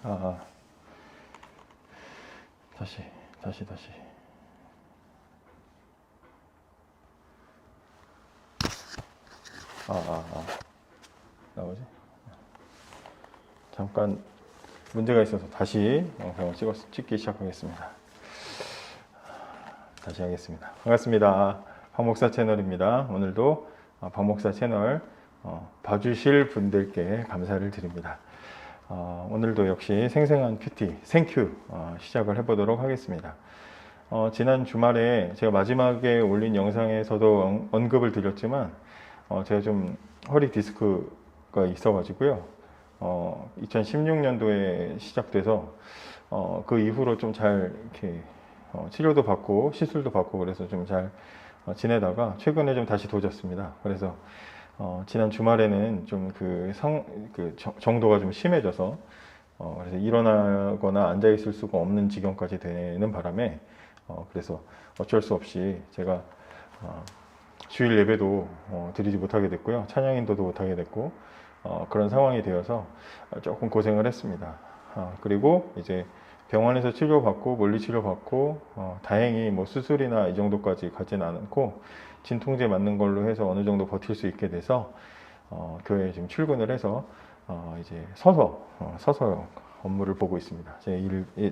아, 다시. 나오지? 잠깐 문제가 있어서 다시 영상을 찍기 시작하겠습니다. 다시 하겠습니다. 반갑습니다. 박 목사 채널입니다. 오늘도 박 목사 채널 봐주실 분들께 감사를 드립니다. 오늘도 역시 생생한 큐티, 생큐 시작을 해보도록 하겠습니다. 지난 주말에 제가 마지막에 올린 영상에서도 언급을 드렸지만 제가 좀 허리 디스크가 있어가지고요. 2016년도에 시작돼서 그 이후로 좀 잘 이렇게 치료도 받고 시술도 받고 그래서 좀 잘 지내다가 최근에 좀 다시 도졌습니다. 그래서 지난 주말에는 좀 정도가 좀 심해져서 그래서 일어나거나 앉아 있을 수가 없는 지경까지 되는 바람에 그래서 어쩔 수 없이 제가 주일 예배도 드리지 못하게 됐고요. 찬양 인도도 못하게 됐고 그런 상황이 되어서 조금 고생을 했습니다. 그리고 이제 병원에서 치료받고 물리치료받고 다행히 뭐 수술이나 이 정도까지 가지는 않고 진통제 맞는 걸로 해서 어느 정도 버틸 수 있게 돼서 교회에 지금 출근을 해서 이제 서서 업무를 보고 있습니다. 제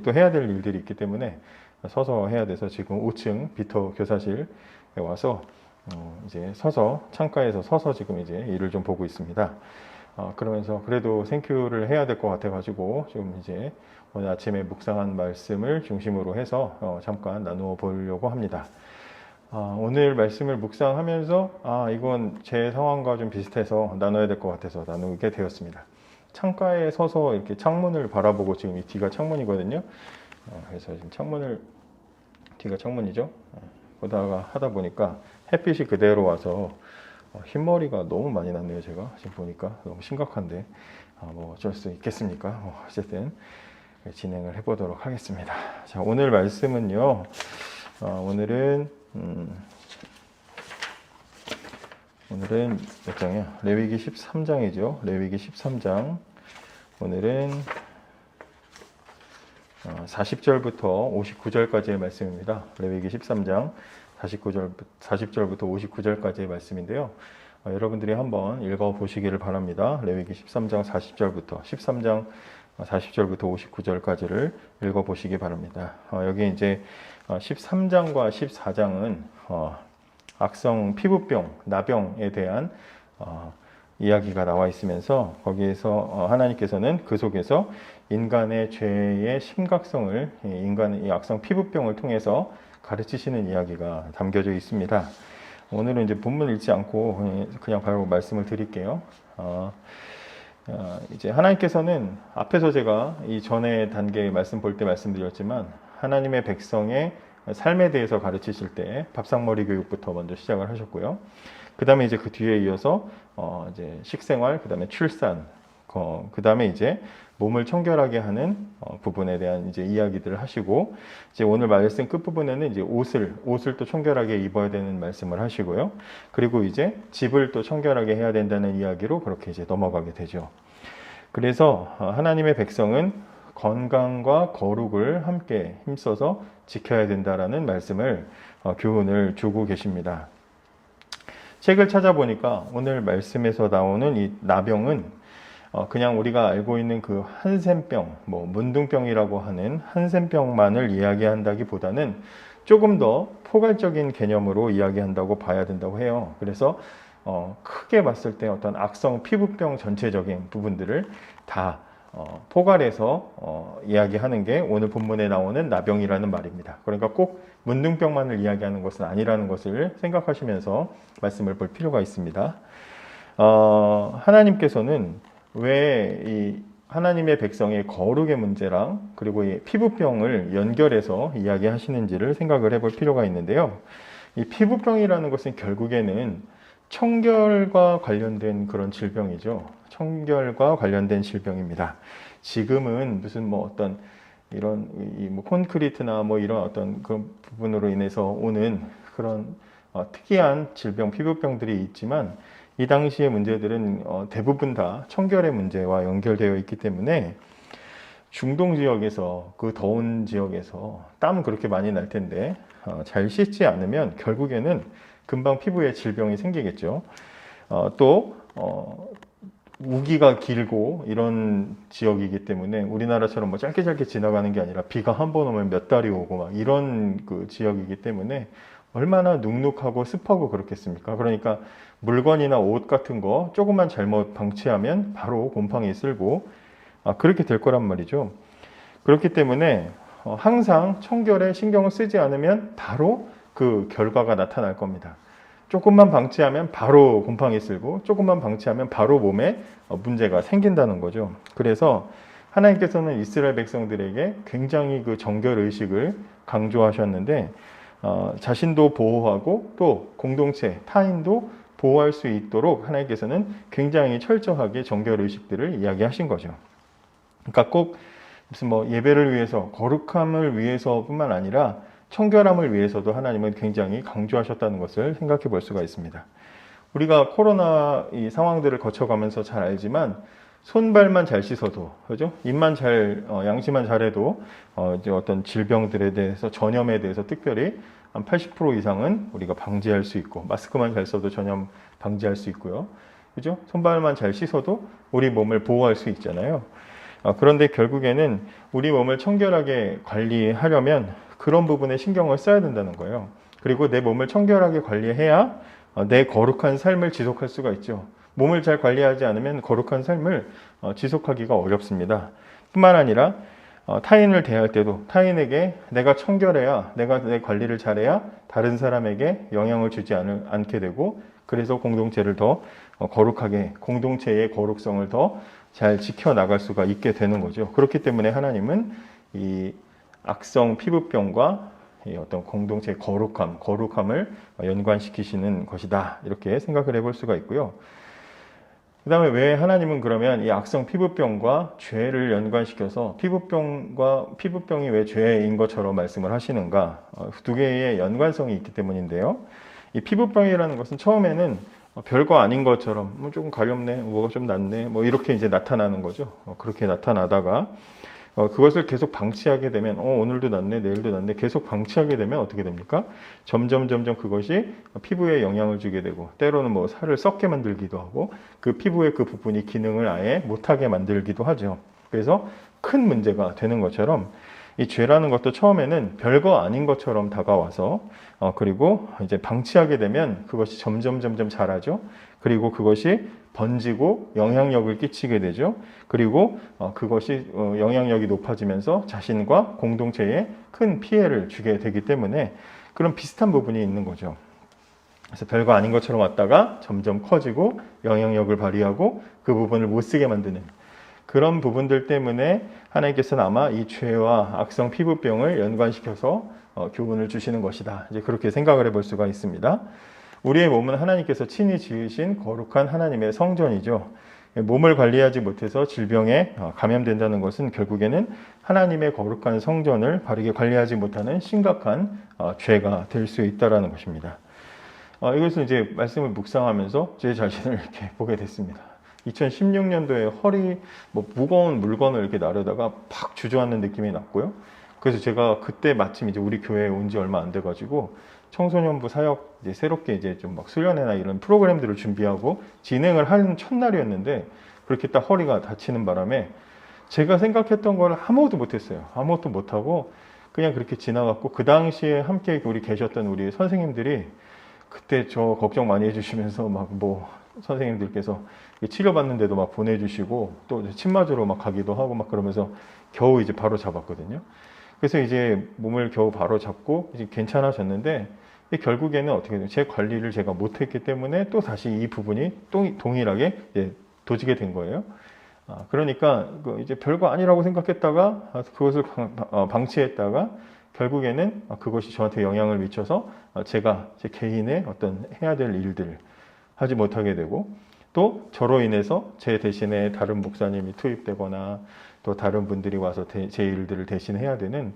또 해야 될 일들이 있기 때문에 서서 해야 돼서 지금 5층 비터 교사실에 와서 이제 창가에서 서서 지금 이제 일을 좀 보고 있습니다. 그러면서 그래도 생큐를 해야 될 것 같아가지고 지금 이제 오늘 아침에 묵상한 말씀을 중심으로 해서 잠깐 나누어 보려고 합니다. 오늘 말씀을 묵상하면서 이건 제 상황과 좀 비슷해서 나눠야 될 것 같아서 나누게 되었습니다. 창가에 서서 이렇게 창문을 바라보고 지금 이 뒤가 창문이거든요. 그래서 지금 뒤가 창문이죠. 보다가 하다 보니까 햇빛이 그대로 와서 흰머리가 너무 많이 났네요. 제가 지금 보니까 너무 심각한데 뭐 어쩔 수 있겠습니까? 어쨌든 진행을 해보도록 하겠습니다. 자, 오늘 말씀은요. 오늘은 몇 장이야? 레위기 13장이죠. 레위기 13장. 오늘은 40절부터 59절까지의 말씀입니다. 레위기 13장 40절부터 59절까지의 말씀인데요. 여러분들이 한번 읽어보시기를 바랍니다. 레위기 13장 40절부터 13장 40절부터 59절까지를 읽어보시기 바랍니다. 여기 이제 13장과 14장은 악성 피부병, 나병에 대한 이야기가 나와 있으면서 거기에서 하나님께서는 그 속에서 인간의 죄의 심각성을 인간의 이 악성 피부병을 통해서 가르치시는 이야기가 담겨져 있습니다. 오늘은 이제 본문 읽지 않고 그냥 바로 말씀을 드릴게요. 이제 하나님께서는 앞에서 제가 이 전에 단계 말씀 볼 때 말씀드렸지만 하나님의 백성의 삶에 대해서 가르치실 때 밥상머리 교육부터 먼저 시작을 하셨고요. 그 다음에 이제 그 뒤에 이어서 이제 식생활, 그 다음에 출산, 그 다음에 이제 몸을 청결하게 하는 부분에 대한 이제 이야기들을 하시고, 이제 오늘 말씀 끝부분에는 이제 옷을 또 청결하게 입어야 되는 말씀을 하시고요. 그리고 이제 집을 또 청결하게 해야 된다는 이야기로 그렇게 이제 넘어가게 되죠. 그래서 하나님의 백성은 건강과 거룩을 함께 힘써서 지켜야 된다라는 말씀을 교훈을 주고 계십니다. 책을 찾아보니까 오늘 말씀에서 나오는 이 나병은 그냥 우리가 알고 있는 그 한센병, 뭐 문둥병이라고 하는 한센병만을 이야기한다기보다는 조금 더 포괄적인 개념으로 이야기한다고 봐야 된다고 해요. 그래서 크게 봤을 때 어떤 악성 피부병 전체적인 부분들을 다 포괄해서 이야기하는 게 오늘 본문에 나오는 나병이라는 말입니다. 그러니까 꼭 문둥병만을 이야기하는 것은 아니라는 것을 생각하시면서 말씀을 볼 필요가 있습니다. 하나님께서는 왜 이 하나님의 백성의 거룩의 문제랑 그리고 이 피부병을 연결해서 이야기하시는지를 생각을 해볼 필요가 있는데요. 이 피부병이라는 것은 결국에는 청결과 관련된 그런 질병이죠. 청결과 관련된 질병입니다. 지금은 무슨 뭐 어떤 이런 뭐 콘크리트나 뭐 이런 어떤 그런 부분으로 인해서 오는 그런 특이한 질병, 피부병들이 있지만 이 당시의 문제들은 대부분 다 청결의 문제와 연결되어 있기 때문에 중동 지역에서 그 더운 지역에서 땀 그렇게 많이 날 텐데 잘 씻지 않으면 결국에는 금방 피부에 질병이 생기겠죠. 또 우기가 길고 이런 지역이기 때문에 우리나라처럼 뭐 짧게 지나가는 게 아니라 비가 한 번 오면 몇 달이 오고 막 이런 그 지역이기 때문에 얼마나 눅눅하고 습하고 그렇겠습니까? 그러니까 물건이나 옷 같은 거 조금만 잘못 방치하면 바로 곰팡이 쓸고 그렇게 될 거란 말이죠. 그렇기 때문에 항상 청결에 신경을 쓰지 않으면 바로 그 결과가 나타날 겁니다. 조금만 방치하면 바로 곰팡이 쓸고 조금만 방치하면 바로 몸에 문제가 생긴다는 거죠. 그래서 하나님께서는 이스라엘 백성들에게 굉장히 그 정결 의식을 강조하셨는데 자신도 보호하고 또 공동체, 타인도 보호할 수 있도록 하나님께서는 굉장히 철저하게 정결 의식들을 이야기하신 거죠. 그러니까 꼭 무슨 뭐 예배를 위해서 거룩함을 위해서뿐만 아니라 청결함을 위해서도 하나님은 굉장히 강조하셨다는 것을 생각해 볼 수가 있습니다. 우리가 코로나 이 상황들을 거쳐가면서 잘 알지만 손발만 잘 씻어도, 그죠? 입만 잘 양치만 잘해도 이제 어떤 질병들에 대해서 전염에 대해서 특별히 한 80% 이상은 우리가 방지할 수 있고 마스크만 잘 써도 전염 방지할 수 있고요, 그죠? 손발만 잘 씻어도 우리 몸을 보호할 수 있잖아요. 그런데 결국에는 우리 몸을 청결하게 관리하려면 그런 부분에 신경을 써야 된다는 거예요. 그리고 내 몸을 청결하게 관리해야 내 거룩한 삶을 지속할 수가 있죠. 몸을 잘 관리하지 않으면 거룩한 삶을 지속하기가 어렵습니다. 뿐만 아니라 타인을 대할 때도 타인에게 내가 청결해야, 내가 내 관리를 잘해야 다른 사람에게 영향을 주지 않게 되고, 그래서 공동체를 더 거룩하게, 공동체의 거룩성을 더 잘 지켜나갈 수가 있게 되는 거죠. 그렇기 때문에 하나님은 이 악성 피부병과 이 어떤 공동체의 거룩함을 연관시키시는 것이다, 이렇게 생각을 해볼 수가 있고요. 그 다음에 왜 하나님은 그러면 이 악성 피부병과 죄를 연관시켜서 피부병이 왜 죄인 것처럼 말씀을 하시는가? 두 개의 연관성이 있기 때문인데요. 이 피부병이라는 것은 처음에는 별거 아닌 것처럼 뭐 조금 가렵네, 뭐가 좀 낫네, 뭐 이렇게 이제 나타나는 거죠. 그렇게 나타나다가 그것을 계속 방치하게 되면 오늘도 낫네, 내일도 낫네, 계속 방치하게 되면 어떻게 됩니까? 점점 그것이 피부에 영향을 주게 되고, 때로는 뭐 살을 썩게 만들기도 하고, 그 피부의 그 부분이 기능을 아예 못하게 만들기도 하죠. 그래서 큰 문제가 되는 것처럼 이 죄라는 것도 처음에는 별거 아닌 것처럼 다가와서 그리고 이제 방치하게 되면 그것이 점점 자라죠. 그리고 그것이 번지고 영향력을 끼치게 되죠. 그리고 그것이 영향력이 높아지면서 자신과 공동체에 큰 피해를 주게 되기 때문에 그런 비슷한 부분이 있는 거죠. 그래서 별거 아닌 것처럼 왔다가 점점 커지고 영향력을 발휘하고 그 부분을 못 쓰게 만드는 그런 부분들 때문에 하나님께서는 아마 이 죄와 악성 피부병을 연관시켜서 교훈을 주시는 것이다, 이제 그렇게 생각을 해볼 수가 있습니다. 우리의 몸은 하나님께서 친히 지으신 거룩한 하나님의 성전이죠. 몸을 관리하지 못해서 질병에 감염된다는 것은 결국에는 하나님의 거룩한 성전을 바르게 관리하지 못하는 심각한 죄가 될 수 있다는 것입니다. 이것을 이제 말씀을 묵상하면서 제 자신을 이렇게 보게 됐습니다. 2016년도에 허리 무거운 물건을 이렇게 나르다가 팍 주저앉는 느낌이 났고요. 그래서 제가 그때 마침 이제 우리 교회에 온 지 얼마 안 돼가지고 청소년부 사역 이제 새롭게 이제 좀 막 수련회나 이런 프로그램들을 준비하고 진행을 하는 첫날이었는데 그렇게 딱 허리가 다치는 바람에 제가 생각했던 걸 아무것도 못했어요. 아무것도 못하고 그냥 그렇게 지나갔고, 그 당시에 함께 우리 계셨던 우리 선생님들이 그때 저 걱정 많이 해주시면서 막 선생님들께서 치료받는데도 막 보내주시고 또 침 맞으러 막 가기도 하고 막 그러면서 겨우 이제 바로 잡았거든요. 그래서 이제 몸을 겨우 바로 잡고 이제 괜찮아졌는데, 결국에는 어떻게 돼요? 제 관리를 제가 못했기 때문에 또 다시 이 부분이 동일하게 도지게 된 거예요. 그러니까 이제 별거 아니라고 생각했다가 그것을 방치했다가 결국에는 그것이 저한테 영향을 미쳐서 제가 제 개인의 어떤 해야 될 일들을 하지 못하게 되고, 또 저로 인해서 제 대신에 다른 목사님이 투입되거나 또 다른 분들이 와서 제 일들을 대신해야 되는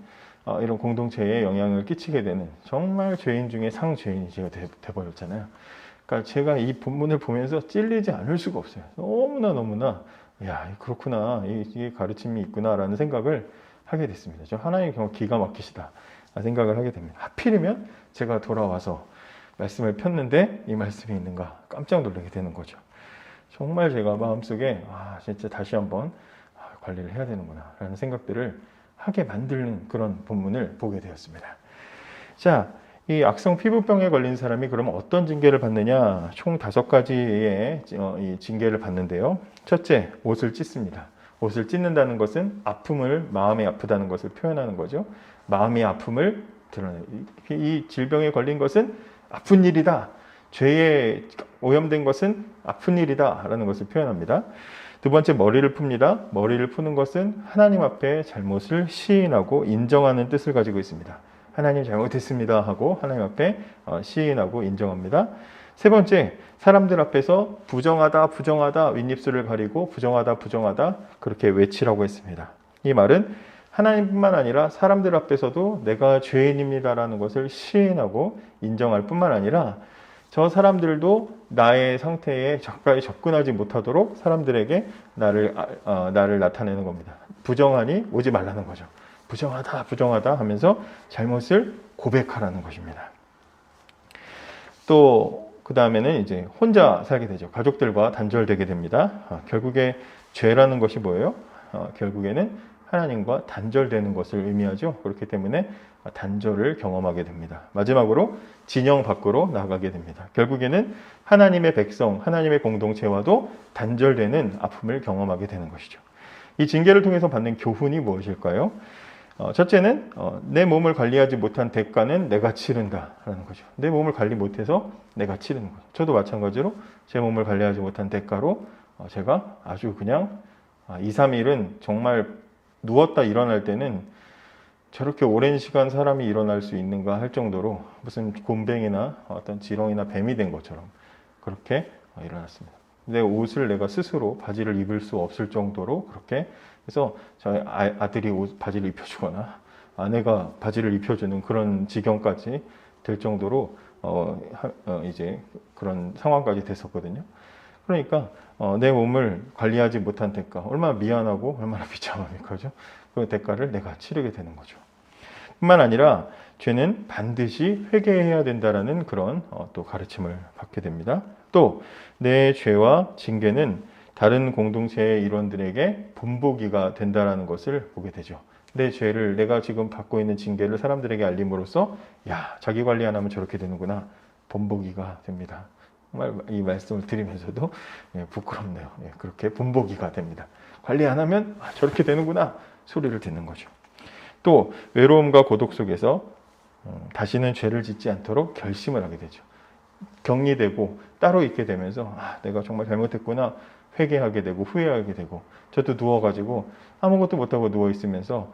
이런 공동체에 영향을 끼치게 되는 정말 죄인 중에 상죄인이 제가 돼버렸잖아요. 그러니까 제가 이 본문을 보면서 찔리지 않을 수가 없어요. 너무나 야, 그렇구나. 이게 가르침이 있구나라는 생각을 하게 됐습니다. 저 하나님 정말 기가 막히시다 생각을 하게 됩니다. 하필이면 제가 돌아와서 말씀을 폈는데 이 말씀이 있는가 깜짝 놀라게 되는 거죠. 정말 제가 마음속에 진짜 다시 한번 관리를 해야 되는구나 라는 생각들을 하게 만드는 그런 본문을 보게 되었습니다. 자, 이 악성 피부병에 걸린 사람이 그러면 어떤 징계를 받느냐? 총 5가지의 이 징계를 받는데요. 첫째, 옷을 찢습니다. 옷을 찢는다는 것은 아픔을, 마음이 아프다는 것을 표현하는 거죠. 마음의 아픔을 드러내요. 이 질병에 걸린 것은 아픈 일이다. 죄에 오염된 것은 아픈 일이다 라는 것을 표현합니다. 두 번째, 머리를 풉니다. 머리를 푸는 것은 하나님 앞에 잘못을 시인하고 인정하는 뜻을 가지고 있습니다. 하나님 잘못했습니다 하고 하나님 앞에 시인하고 인정합니다. 세 번째, 사람들 앞에서 부정하다 부정하다 윗입술을 가리고 부정하다 그렇게 외치라고 했습니다. 이 말은 하나님뿐만 아니라 사람들 앞에서도 내가 죄인입니다라는 것을 시인하고 인정할 뿐만 아니라 저 사람들도 나의 상태에 가까이 접근하지 못하도록 사람들에게 나를 나타내는 겁니다. 부정하니 오지 말라는 거죠. 부정하다 하면서 잘못을 고백하라는 것입니다. 또 그 다음에는 이제 혼자 살게 되죠. 가족들과 단절되게 됩니다. 결국에 죄라는 것이 뭐예요? 결국에는 하나님과 단절되는 것을 의미하죠. 그렇기 때문에 단절을 경험하게 됩니다. 마지막으로 진영 밖으로 나가게 됩니다. 결국에는 하나님의 백성, 하나님의 공동체와도 단절되는 아픔을 경험하게 되는 것이죠. 이 징계를 통해서 받는 교훈이 무엇일까요? 첫째는 내 몸을 관리하지 못한 대가는 내가 치른다라는 거죠. 내 몸을 관리 못해서 내가 치르는 거죠. 저도 마찬가지로 제 몸을 관리하지 못한 대가로 제가 아주 그냥 2, 3일은 정말 누웠다 일어날 때는 저렇게 오랜 시간 사람이 일어날 수 있는가 할 정도로 무슨 곰뱅이나 어떤 지렁이나 뱀이 된 것처럼 그렇게 일어났습니다. 내 옷을 내가 스스로 바지를 입을 수 없을 정도로 그렇게 해서 저희 아들이 바지를 입혀주거나 아내가 바지를 입혀주는 그런 지경까지 될 정도로 이제 그런 상황까지 됐었거든요. 그러니까 내 몸을 관리하지 못한 대가 얼마나 미안하고 얼마나 비참합니까? 그 대가를 내가 치르게 되는 거죠. 뿐만 아니라 죄는 반드시 회개해야 된다라는 그런 또 가르침을 받게 됩니다. 또 내 죄와 징계는 다른 공동체의 일원들에게 본보기가 된다라는 것을 보게 되죠. 내 죄를 내가 지금 받고 있는 징계를 사람들에게 알림으로써 야, 자기 관리 안 하면 저렇게 되는구나. 본보기가 됩니다. 정말 이 말씀을 드리면서도 부끄럽네요. 그렇게 본보기가 됩니다. 관리 안 하면 저렇게 되는구나 소리를 듣는 거죠. 또 외로움과 고독 속에서 다시는 죄를 짓지 않도록 결심을 하게 되죠. 격리되고 따로 있게 되면서 내가 정말 잘못했구나 회개하게 되고 후회하게 되고 저도 누워가지고 아무것도 못하고 누워있으면서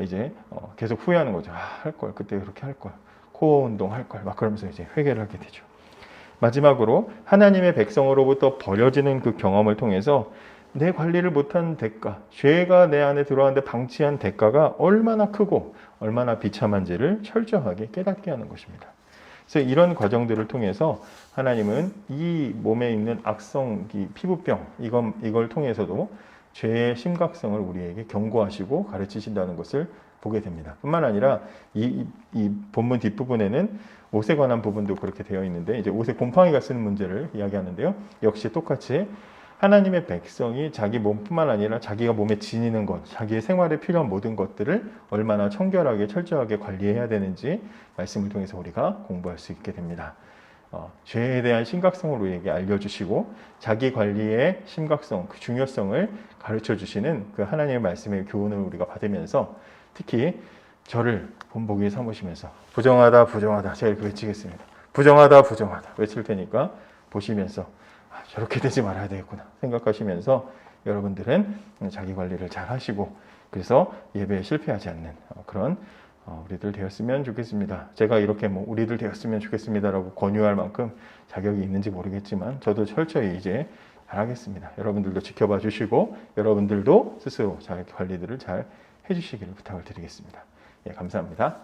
이제 계속 후회하는 거죠. 할걸 그때 그렇게 할걸 코어 운동 할걸 막 그러면서 이제 회개를 하게 되죠. 마지막으로 하나님의 백성으로부터 버려지는 그 경험을 통해서 내 관리를 못한 대가, 죄가 내 안에 들어왔는데 방치한 대가가 얼마나 크고 얼마나 비참한지를 철저하게 깨닫게 하는 것입니다. 그래서 이런 과정들을 통해서 하나님은 이 몸에 있는 악성 피부병 이걸 통해서도 죄의 심각성을 우리에게 경고하시고 가르치신다는 것을 보게 됩니다. 뿐만 아니라 이 본문 뒷부분에는 옷에 관한 부분도 그렇게 되어 있는데 이제 옷에 곰팡이가 쓰는 문제를 이야기하는데요. 역시 똑같이 하나님의 백성이 자기 몸뿐만 아니라 자기가 몸에 지니는 것, 자기의 생활에 필요한 모든 것들을 얼마나 청결하게 철저하게 관리해야 되는지 말씀을 통해서 우리가 공부할 수 있게 됩니다. 죄에 대한 심각성을 우리에게 알려주시고 자기 관리의 심각성, 그 중요성을 가르쳐주시는 그 하나님의 말씀의 교훈을 우리가 받으면서 특히 저를 본보기 삼으시면서 부정하다 제가 이렇게 외치겠습니다. 부정하다 외칠 테니까 보시면서 저렇게 되지 말아야 되겠구나 생각하시면서 여러분들은 자기 관리를 잘 하시고 그래서 예배에 실패하지 않는 그런 우리들 되었으면 좋겠습니다. 제가 이렇게 우리들 되었으면 좋겠습니다라고 권유할 만큼 자격이 있는지 모르겠지만 저도 철저히 이제 잘하겠습니다. 여러분들도 지켜봐 주시고 여러분들도 스스로 자기 관리들을 잘 해주시기를 부탁을 드리겠습니다. 감사합니다.